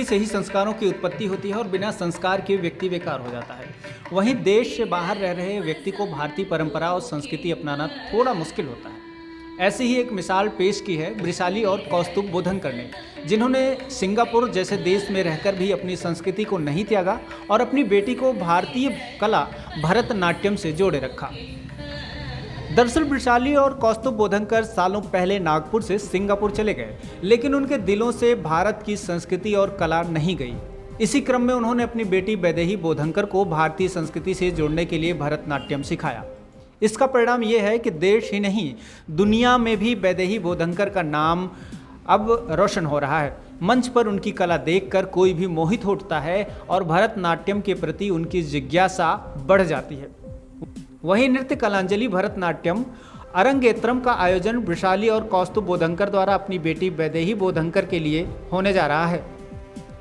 से ही संस्कारों की उत्पत्ति होती है और बिना संस्कार के व्यक्ति बेकार हो जाता है। वहीं देश से बाहर रह रहे व्यक्ति को भारतीय परंपरा और संस्कृति अपनाना थोड़ा मुश्किल होता है। ऐसी ही एक मिसाल पेश की है वृषाली और कौस्तुभ बोधनकर ने, जिन्होंने सिंगापुर जैसे देश में रहकर भी अपनी संस्कृति को नहीं त्यागा और अपनी बेटी को भारतीय कला भरतनाट्यम से जोड़े रखा। दरअसल वृषाली और कौस्तुभ बोधनकर सालों पहले नागपुर से सिंगापुर चले गए, लेकिन उनके दिलों से भारत की संस्कृति और कला नहीं गई। इसी क्रम में उन्होंने अपनी बेटी वैदेही बोधनकर को भारतीय संस्कृति से जोड़ने के लिए भरतनाट्यम सिखाया। इसका परिणाम यह है कि देश ही नहीं, दुनिया में भी वैदेही बोधनकर का नाम अब रोशन हो रहा है। मंच पर उनकी कला देखकर कोई भी मोहित उठता है और भरतनाट्यम के प्रति उनकी जिज्ञासा बढ़ जाती है। वहीं नृत्य कलांजलि भरतनाट्यम अरंगेत्रम का आयोजन वृषाली और कौस्तुभ बोधनकर द्वारा अपनी बेटी वैदेही बोधनकर के लिए होने जा रहा है।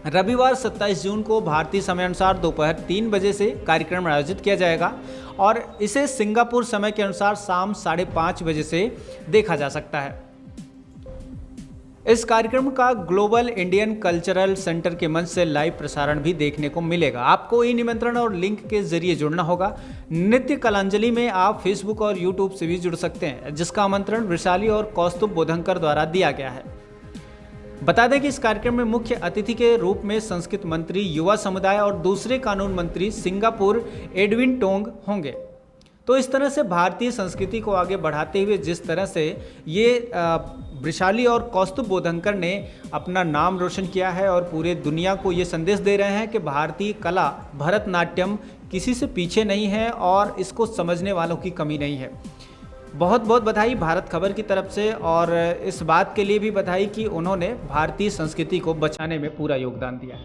रविवार 27 जून को भारतीय समय अनुसार दोपहर 3 बजे से कार्यक्रम आयोजित किया जाएगा और इसे सिंगापुर समय के अनुसार शाम 5:30 बजे से देखा जा सकता है। इस कार्यक्रम का ग्लोबल इंडियन कल्चरल सेंटर के मंच से लाइव प्रसारण भी देखने को मिलेगा। आपको ई निमंत्रण और लिंक के जरिए जुड़ना होगा। नृत्य कलांजलि में आप फेसबुक और यूट्यूब से भी जुड़ सकते हैं, जिसका आमंत्रण वृषाली और कौस्तुभ बोधनकर द्वारा दिया गया है। बता दें कि इस कार्यक्रम में मुख्य अतिथि के रूप में संस्कृति मंत्री, युवा समुदाय और दूसरे कानून मंत्री सिंगापुर एडविन टोंग होंगे। तो इस तरह से भारतीय संस्कृति को आगे बढ़ाते हुए जिस तरह से ये वृषाली और कौस्तुभ बोधनकर ने अपना नाम रोशन किया है और पूरे दुनिया को ये संदेश दे रहे हैं कि भारतीय कला भरतनाट्यम किसी से पीछे नहीं है और इसको समझने वालों की कमी नहीं है। बहुत बहुत बधाई भारत खबर की तरफ से, और इस बात के लिए भी बधाई कि उन्होंने भारतीय संस्कृति को बचाने में पूरा योगदान दिया है।